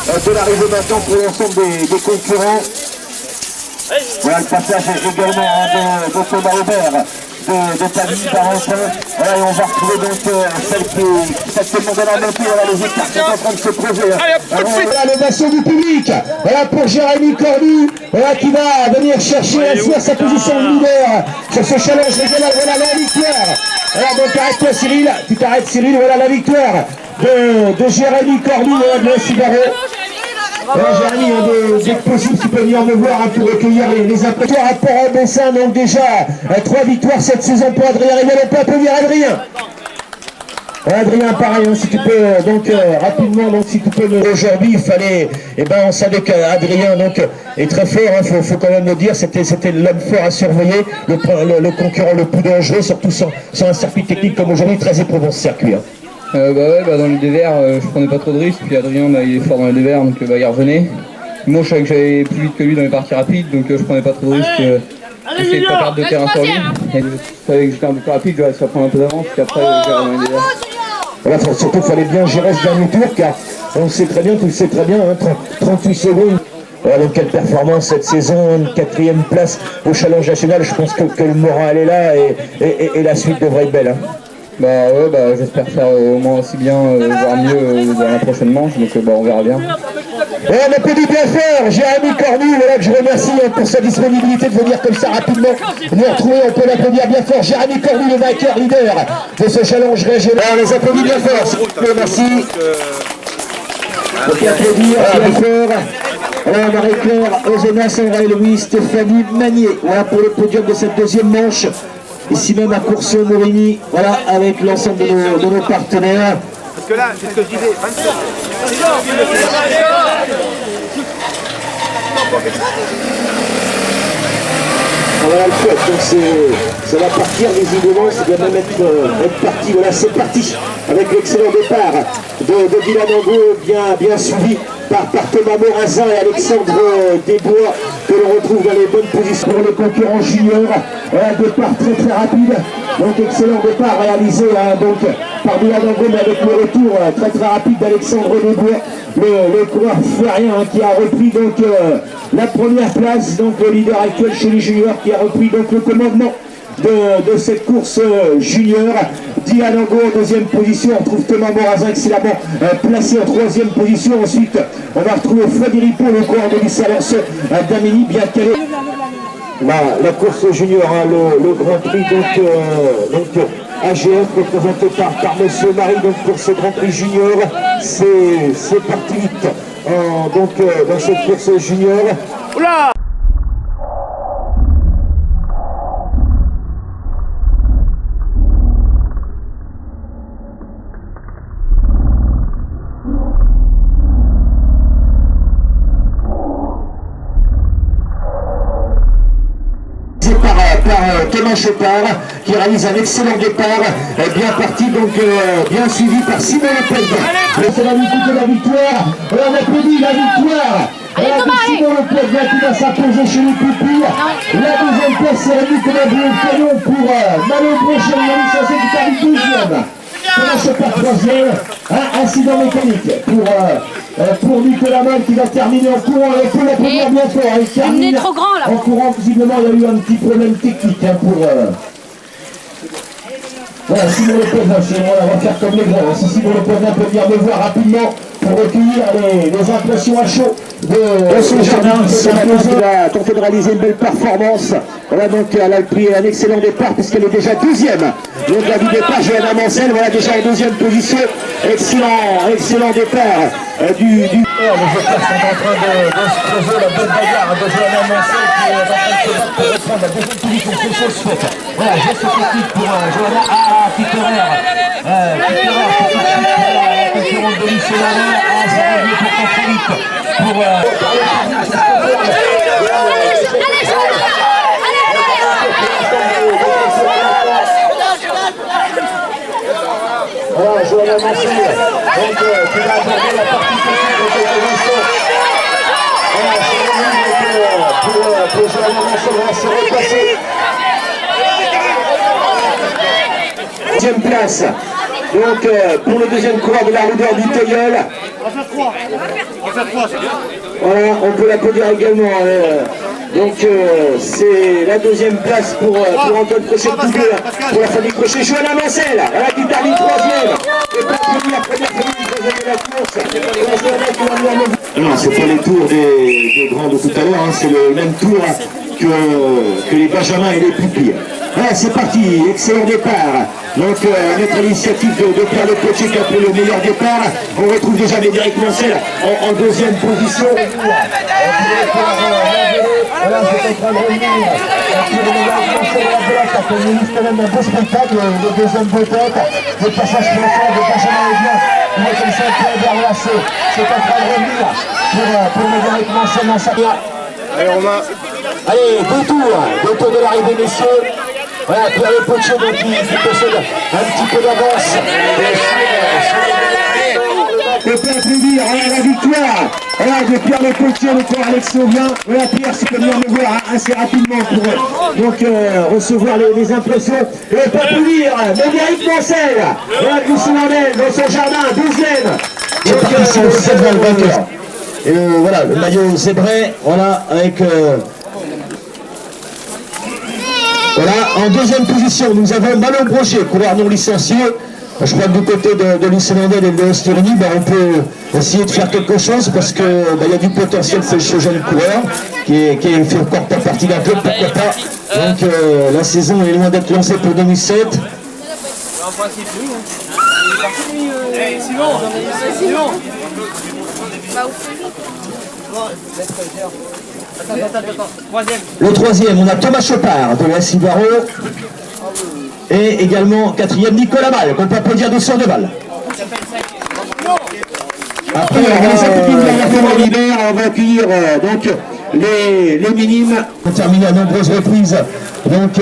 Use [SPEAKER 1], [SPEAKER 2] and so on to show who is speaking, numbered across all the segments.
[SPEAKER 1] de l'arrivée maintenant pour l'ensemble des concurrents. Voilà le passage également de Thomas Aubert, de Paris, Barentin. Voilà, et on va retrouver donc celle qui est dans la montée. Voilà, les écarts sont en train de se creuser. Voilà l'ovation du public. Voilà pour Jérémy Cornu, voilà, qui va venir chercher ainsi à sa position de leader sur ce challenge régional. Voilà la victoire. Voilà, donc arrête-toi Cyril, tu t'arrêtes Cyril. Voilà la victoire de Jérémy Cornu, voilà, de Subaru. Alors Jérémy, dès que possible, tu peux venir me voir pour recueillir les applaudissements à Port-en-Bessin. Donc déjà, 3 victoires cette saison pour Adrien Rivel. On peut applaudir Adrien. Adrien, pareil, hein, si tu peux, donc rapidement, donc si tu peux, aujourd'hui, il fallait, on savait qu'Adrien, donc, est très fort, hein, faut quand même le dire, c'était l'homme fort à surveiller, le concurrent le plus dangereux, surtout sur un circuit technique comme aujourd'hui, très éprouvant ce circuit. Hein.
[SPEAKER 2] Dans les dévers, je prenais pas trop de risques, puis Adrien il est fort dans les dévers, donc il revenait. Moi je savais que j'allais plus vite que lui dans les parties rapides, donc je prenais pas trop de risques. J'essayais de pas perdre de terrain sur lui. Et je savais que j'étais un peu plus rapide, je vais prendre un peu d'avance, puis après j'ai dans les dévers.
[SPEAKER 1] Voilà, surtout qu'il fallait bien gérer ce dernier tour, car on sait très bien, tu le sais très bien, hein, 38 secondes. Voilà, donc quelle performance cette saison, une 4e place au Challenge National. Je pense que le moral est là et la suite devrait être belle. Hein.
[SPEAKER 2] J'espère faire au moins aussi bien, voire mieux dans la prochaine manche, donc on verra bien.
[SPEAKER 1] Et on applaudit bien fort Jérémy Cornu, voilà, que je remercie pour sa disponibilité de venir comme ça rapidement nous retrouver. On peut l'applaudir bien fort, Jérémy Cornu, le vainqueur leader de ce challenge régional. On les applaudit bien fort, merci. On peut applaudir bien fort. Alors Marie-Claire, Ozena, Louis, Stéphanie Magnier, voilà pour le podium de cette 2e manche. Ici même à Courson-Morigny, voilà, avec l'ensemble de nos partenaires.
[SPEAKER 3] Parce que là, c'est ce que je disais, 27.
[SPEAKER 1] Voilà le fait, donc ça va partir visiblement, ça doit même être parti. Voilà, c'est parti avec l'excellent départ de Dylan Angot, bien suivi par Thomas Morazin et Alexandre Desbois, que l'on retrouve dans les bonnes positions pour les concurrents juniors. Un départ très rapide, donc excellent départ réalisé donc par Dylan Angot, mais avec le retour très rapide d'Alexandre Desbois, le coureur fuérien qui a repris donc la première place, donc le leader actuel chez les juniors, qui a repris donc le commandement de cette course junior. Dylan Angot en 2e position, on retrouve Thomas Morazin excellemment placé en 3e position. Ensuite on va retrouver Frédéric Pau, le coureur de Lycée Damini, bien calé. La course junior, hein, le Grand Prix donc AGF représenté par Monsieur Marie, donc pour ce Grand Prix junior, c'est parti vite dans cette course junior.
[SPEAKER 3] Oula!
[SPEAKER 1] Par Thomas Chopard, qui réalise un excellent départ, bien parti, donc bien suivi par Simon Lopez. C'est la victoire, on applaudit la victoire. Simon Lopez qui va s'imposer chez les pupilles. La 2e place c'est Nicolas Bouillon pour Malo Brochet, licencié qui termine 2e. Thomas Chopard 3e, incident mécanique pour Nicolas Mal qui va terminer en courant. Il faut l'applaudir bien fort. Il termine
[SPEAKER 4] trop grand, là.
[SPEAKER 1] en courant. Visiblement, il y a eu un petit problème technique pour... Voilà, Simon Lopez, on va faire comme les grands. Si Simon Lopez peut venir me voir rapidement pour recueillir les impressions à chaud de ce jardin. Il a tenté de réaliser une belle performance. Voilà, donc elle a pris un excellent départ puisqu'elle est déjà 2e. Donc la du départ, Johanna Mancel, voilà déjà en 2e position. Excellent départ du... Les efforts sont en train de se creuser, la belle bagarre de Johanna Mancel qui est en train de se battre pour reprendre la 2e position. C'est chose faite. Voilà, geste technique pour Johanna. Pitterer pour la concurrente de Lycée Laurent. Ça va mieux pour Philippe. Voilà, Johanna Mancel, donc qui va aborder la participation de quelques instants. Voilà, pour Johanna Mancel, on va se repasser. 2e place Donc pour le deuxième coureur de la Roudeur du Teilleul. Voilà, on peut l'applaudir également. Donc c'est la deuxième place pour Antoine Crochet pour la famille Crochet. Johanna Mancel, voilà, qui termine troisième. Et pour la première famille de la course. Non, c'est pas les tours des grands de tout à l'heure, hein, c'est le même tour que les Benjamins et les Pupilles. Voilà, c'est parti, excellent départ. Donc, notre initiative de Pierre Le Potier qui a pris le meilleur départ. On retrouve déjà Médéric Mancel en deuxième position. Voilà, c'est en train de revenir. Ça fait quand même un beau spectacle, le deuxième beau tête, le passage profond de Benjamin Lévien. Il est comme ça, Pierre, c'est en train de revenir pour Médéric Mancel dans sa place.
[SPEAKER 3] Allez, Romain.
[SPEAKER 1] Allez, deux tours de l'arrivée, messieurs. Voilà, Pierre Le Potier qui possède un petit peu d'avance. On peut applaudir, voilà la victoire. Voilà, de Pierre Le Potier, le corps Alex Sauvien. Voilà, Pierre, si tu peux venir me voir assez rapidement pour donc, recevoir les impressions. Et on peut applaudir Médéric Mancel. Voilà, Goussoulandel dans son jardin, 12e. C'est parti, c'est le 7 dans le vainqueur. Et voilà, le maillot zébré, voilà, avec... Voilà, en deuxième position, nous avons Manon Brochet, coureur non licencié. Je crois que du côté de l'Islandais et de l'Estonie, on peut essayer de faire quelque chose parce qu'il y a du potentiel chez ce jeune coureur qui fait encore pas partie d'un club, pourquoi pas. Donc la saison est loin d'être lancée pour 2007.
[SPEAKER 4] En principe, oui. Il est parti, Simon.
[SPEAKER 1] Le troisième, on a Thomas Chopard de la Civaro. Et également quatrième Nicolas Mal, qu'on peut applaudir 202 balles. Après, on va accueillir donc les minimes. On termine à nombreuses reprises. Donc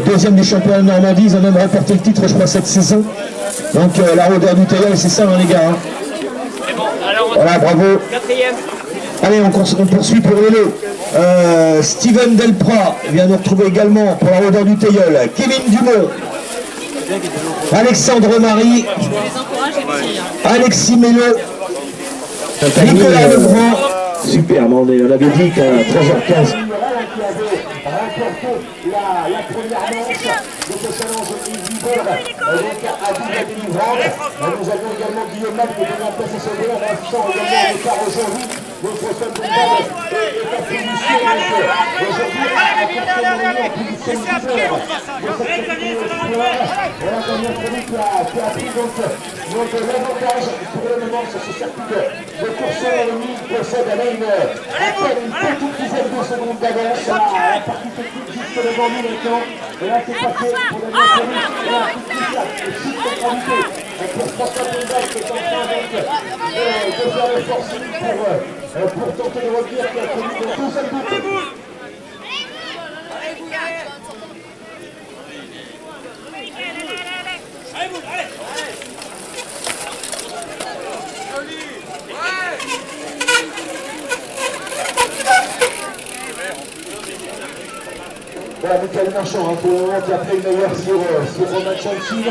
[SPEAKER 1] deuxième du championnat de Normandie, ils ont même remporté le titre, je crois, cette saison. Donc la Roudeur du Teilleul, c'est ça, hein, les gars. Hein. Voilà, bravo.
[SPEAKER 4] Quatrième.
[SPEAKER 1] Allez, on poursuit pour le Steven Delprat vient nous retrouver également pour la Roudeur du Teilleul. Kevin Dumont, Alexandre Marie, Alexis Mello, Nicolas Lebrun. Super, on avait dit qu'à 3h15. La première manche de ce challenge leader à nous avons également Guillaume Mac qui est venu en place à sauver en instant également le quart aujourd'hui. Notre femme de balle est en position aujourd'hui à position leader de cette victoire. Voilà Damien Frédéric qui a pris donc l'avantage pour le moment sur ce circuit de course en ligne. Il possède à une petite dizaine de secondes d'avance. La partie technique juste devant nous maintenant. Et là c'est passé pour Damien Frédéric. Et là tout de suite le chute de gravité pour François Bondal qui est en train donc de faire le forcing pour tenter de revenir qui a connu de tout seul côté. Voilà, Michael Marchand, pour le moment, qui a pris une meilleure sur Romain Chantil.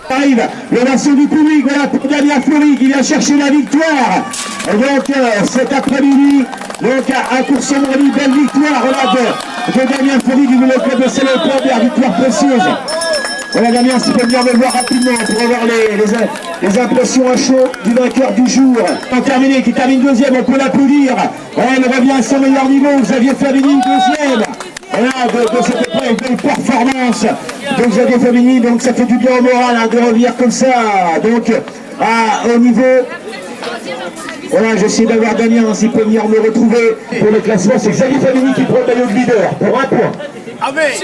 [SPEAKER 1] Arrive l'ovation du public, voilà pour Damien Fleury qui vient chercher la victoire. Et donc cet après-midi, donc à Courson-Montréal, belle victoire de Damien Fleury du nouveau club de Saint-Léopold, victoire précieuse. Voilà Damien, si tu peux venir me voir rapidement pour avoir les impressions à chaud du vainqueur du jour. Qui termine deuxième, on peut l'applaudir. Voilà, il revient à son meilleur niveau, Xavier Flamini deuxième. Voilà, de cette épreuve, belle performance de Xavier Flamini, donc ça fait du bien au moral hein, de revenir comme ça, donc au niveau. Voilà, j'essaie d'avoir Damien, s'il peut venir me retrouver pour le classement. C'est Xavier Flamini qui prend le maillot de leader pour un point.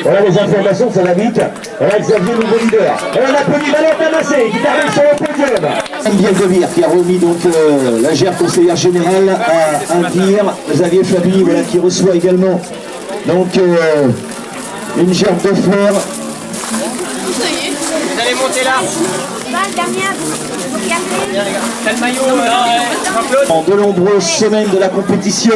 [SPEAKER 1] Voilà les informations, ça va vite. Voilà Xavier, nouveau leader. Et on applaudit Valentin Massé qui termine sur le podium. Xavier Devire qui a remis donc la gère conseillère générale à Indire. Xavier Flamini, voilà, qui reçoit également donc une gerbe de fleurs.
[SPEAKER 5] Vous allez monter là. T'as le maillot, Jean-Claude.
[SPEAKER 1] De nombreuses semaines de la compétition.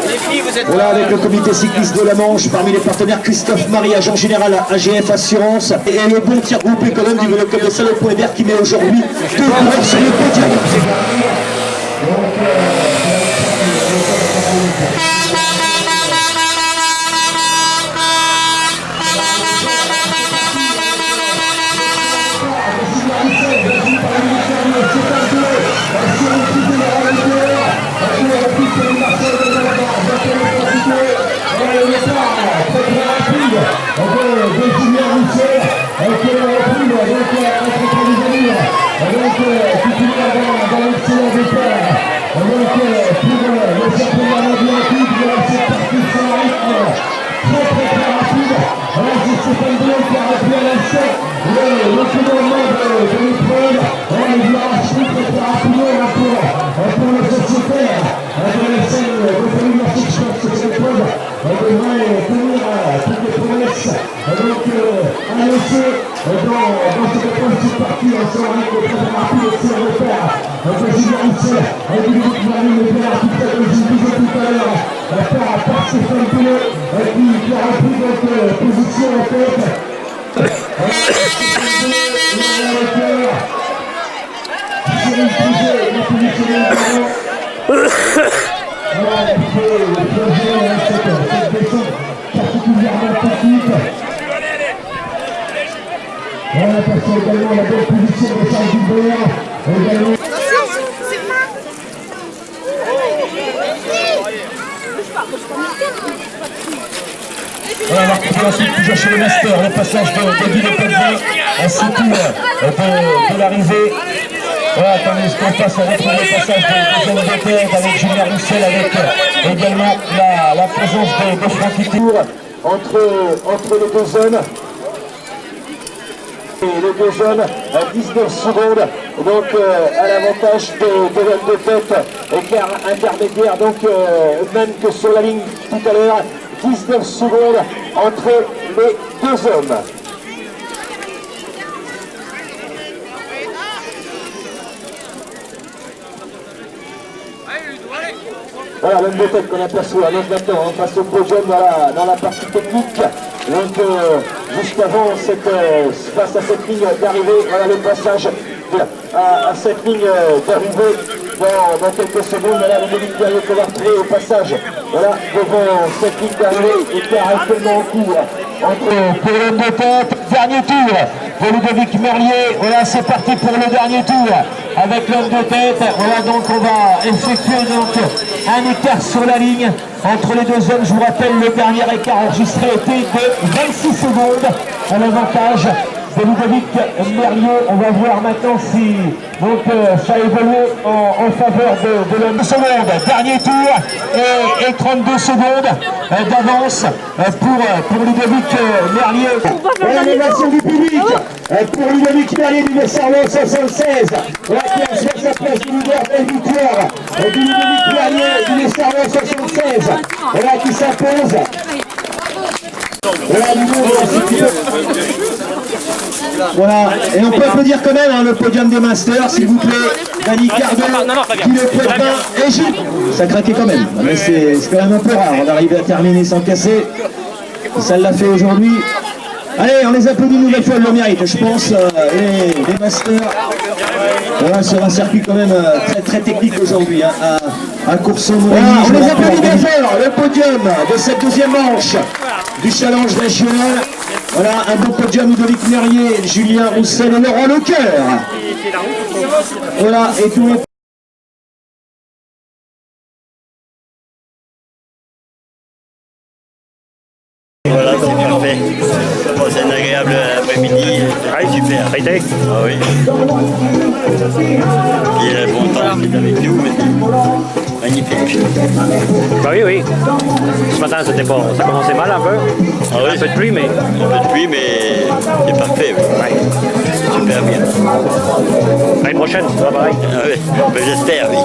[SPEAKER 5] Les filles, vous êtes...
[SPEAKER 1] Voilà, avec le comité cycliste de la Manche, parmi les partenaires Christophe Marie, agent général AGF Assurance, et le bon tir groupé quand même du Vélo Club de Salon-Point-Hébert qui met aujourd'hui 2 coureurs sur le podium. Voilà, la compréhension toujours chez le master, le passage de Guy Lepelvier, à 6 tours de l'arrivée. Voilà, tandis qu'on passe à retrouver le passage de Jean Betert avec Julien Roussel, avec également la présence de Francky Tour entre les deux zones. Et les deux zones à 19 secondes, donc à l'avantage de l'homme de tête, écart intermédiaire, donc même que sur la ligne tout à l'heure, 19 secondes entre les deux hommes. Voilà l'homme de tête qu'on aperçoit maintenant face au podium dans la partie technique. Donc juste avant face à cette ligne d'arrivée, voilà le passage à cette ligne d'arrivée dans quelques secondes. Voilà le Ludovic Merlier qu'on va retrouver au passage. Voilà devant cette ligne d'arrivée et qui est actuellement en cours. Pour l'homme de tête, dernier tour pour Ludovic Merlier. Voilà, c'est parti pour le dernier tour avec l'homme de tête. Voilà, donc on va effectuer donc un écart sur la ligne entre les deux hommes. Je vous rappelle, le dernier écart enregistré était de 26 secondes à l'avantage de Ludovic Merlier. On va voir maintenant si donc, ça évolue en faveur de l'homme. 2 secondes, dernier tour et 32 secondes d'avance pour Ludovic Merlier. L'animation du public pour Ludovic Merlier du Messerlot 76. La qui a sa place du leader belle victoire du Ludovic Merlier du Messerlot 76. Voilà qui s'impose. Voilà du monde. Voilà, et on peut applaudir quand même le podium des Masters, s'il vous plaît. Dani Cardot, Guy Lepelvier et Gilles. Ça craquait quand même, mais c'est quand même un peu rare d'arriver à terminer sans casser. Ça l'a fait aujourd'hui. Allez, on les applaudit une nouvelle fois, le mérite, je pense, les Masters. Voilà, sur un circuit quand même très très technique aujourd'hui, à Courson-Morigny. Voilà, on les applaudit bien fort, le podium de cette deuxième manche du challenge national. Voilà, un beau podium, Ludovic Merlier, Julien Roussel et Laurent Lecoeur. Voilà, et tous les...
[SPEAKER 6] Voilà, c'est parfait. Bon, c'est un agréable après-midi.
[SPEAKER 3] Ah, super. Ça a été?
[SPEAKER 6] Ah oui. Il y a le bon temps qui est avec nous, mais magnifique.
[SPEAKER 3] Bah oui, oui. Ce matin, ça commençait mal un peu.
[SPEAKER 6] Ah oui,
[SPEAKER 3] un peu de pluie, mais...
[SPEAKER 6] Un peu de pluie, mais c'est parfait. Oui.
[SPEAKER 3] Ouais.
[SPEAKER 6] Super bien.
[SPEAKER 3] L'année prochaine, ça va pareil.
[SPEAKER 6] Ah oui, ben, j'espère, oui.